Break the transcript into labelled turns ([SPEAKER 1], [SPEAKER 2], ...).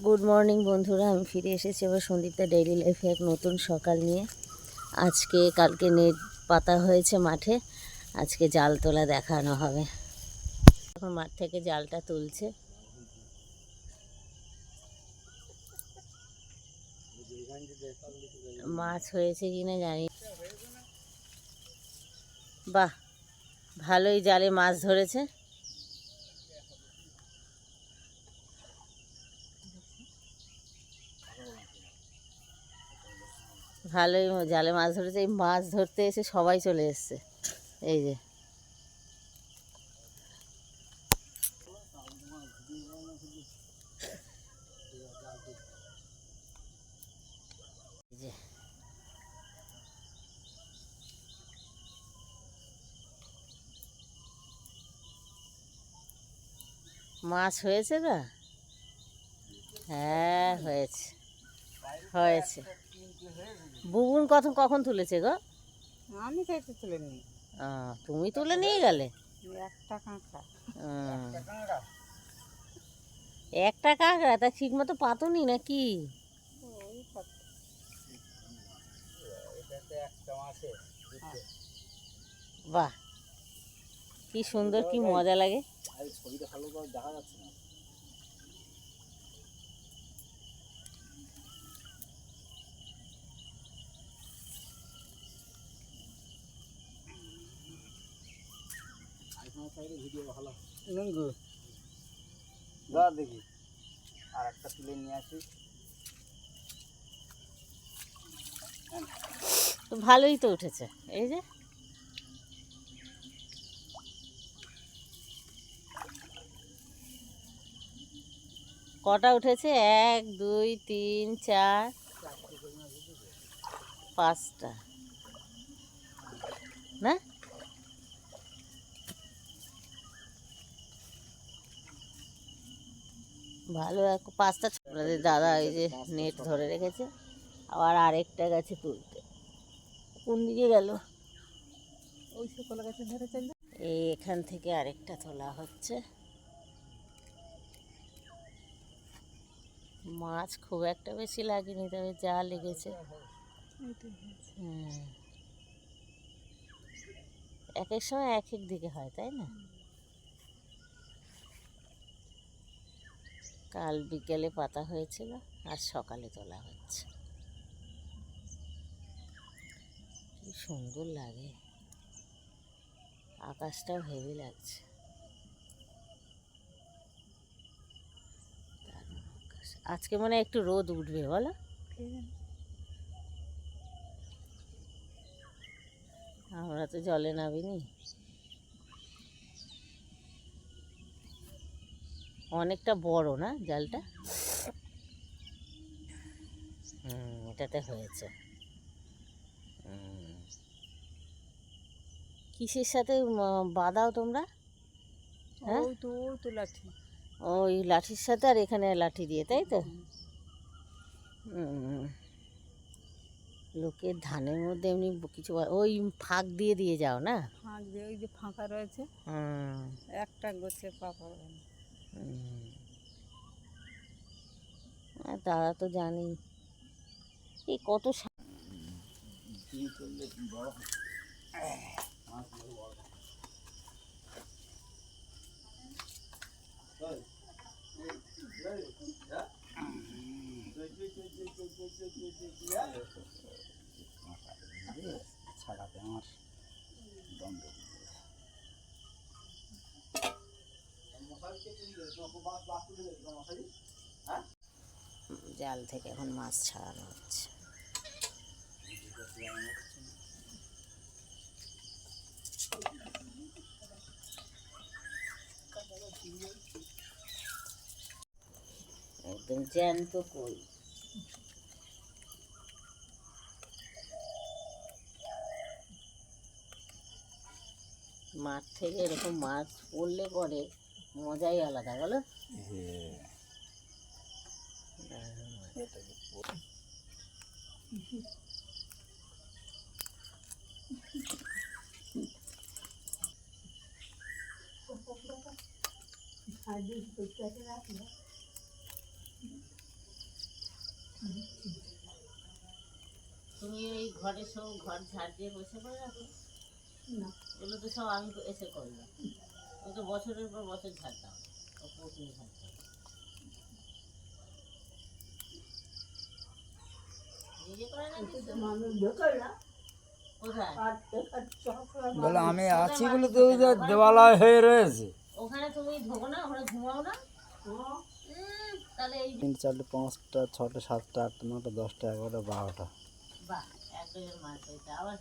[SPEAKER 1] Good morning বন্ধুরা, আমি ফিরে এসেছি আবার সন্দীপদা ডেইলি লাইফে এক নতুন সকাল নিয়ে। আজকে কালকে নেট পাতা হয়েছে মাঠে, আজকে জাল তোলা দেখানো হবে। এখন মাঠ থেকে জালটা তুলছে। মাছ হয়েছে কিনা জানি। বাহ, ভালোই জালে মাছ ধরেছে। ভালোই জালে মাছ ধরেছে। এই মাছ ধরতে এসে সবাই চলে এসছে। এই যে মাছ হয়েছে না? হ্যাঁ, হয়েছে হয়েছে। বুবুন কখন তুলেছে গো?
[SPEAKER 2] আমি তো একটু তুলে নিই।
[SPEAKER 1] তুমি তুলে নিয়ে গেলে?
[SPEAKER 2] একটা কাঁকড়া।
[SPEAKER 1] একটা কাঁকড়া? তা ঠিক মতো পাতুনি নাকি? বাহ, কি সুন্দর, কি মজা লাগে।
[SPEAKER 3] ছবিটা ভালো করে দেখা যাচ্ছে না। আইফোনের সাইডে ভিডিও ভালো নঙ্গু যা দেখি আর একটা তুলে নিয়ে আসি।
[SPEAKER 1] তো ভালোই তো উঠেছে। এই যে কটা উঠেছে? 1 2 3 4 5টা না? ভালো, 5টা। দাদা এই যে নেট ধরে রেখেছে, আবার আরেকটা গেছে তুলতে। কোন দিকে গেল?
[SPEAKER 2] ওই সকল গাছে ধরে চলবে।
[SPEAKER 1] এই এখান থেকে আরেকটা তোলা হচ্ছে। মাছ খুব একটা বেশি লাগেনি, তবে যা লেগেছে। এক এক সময় এক এক দিকে হয়, তাই না? কাল বিকেলে পাতা হয়েছিল, আজ সকালে তোলা হচ্ছে। কি সুন্দর লাগে, আকাশটাও হেভি লাগছে। আজকে মনে হয় একটু রোদ উঠবে, বলো? আমরা তো জলে নামিনি। অনেকটা বড় না জালটা? এটাতে হয়েছে। কিসের সাথে বাঁধাও তোমরা? হ্যাঁ,
[SPEAKER 2] ওই তো লাঠি।
[SPEAKER 1] ওই লাঠির সাথে, আর এখানে লাঠি দিয়ে, তাই তো? লোকের ধানের মধ্যে এমনি কিছু ওই ফাঁক দিয়ে দিয়ে যাও না?
[SPEAKER 2] ফাঁক দিয়ে ওই যে ফাঁকা রয়েছে, একটা গোছে পা পড়বে না।
[SPEAKER 1] তারা তো জানি। এই কত
[SPEAKER 3] বড় ছাড়াতে আমার দ্বন্দ্ব।
[SPEAKER 1] জাল থেকে এখন মাছ ছাড়ানো হচ্ছে। একদম জ্যান্ত কই। মাঠ থেকে এরকম মাছ পড়লে পরে মজাই আলাদা, বলো? তুমি এই ঘরে সব ঘর ঝাড় দিয়ে বসে পড়ে রাখো
[SPEAKER 2] না
[SPEAKER 1] এগুলো তো সব আমি এসে করলাম তুমি তো বছরের পর বছর ঝাড়তাম প্রতিদিন ঝাড়তাম নিজে করে না কিছু?
[SPEAKER 2] মানুষ ঢোকার না
[SPEAKER 1] কোথায়
[SPEAKER 2] আর দেখার চকরা
[SPEAKER 3] বলে আমি আছি বলে তো ওই যে দেওয়ালয় হয়ে রয়েছে।
[SPEAKER 1] ওখানে তুমি ঢোকো না ওখানে ঘুমাও না তাহলে এই
[SPEAKER 3] 3, 4, 5, 6, 7, 8, 9, 10, 11, 12।
[SPEAKER 1] বাহ এক ডজন মাছ হয়েছে আবার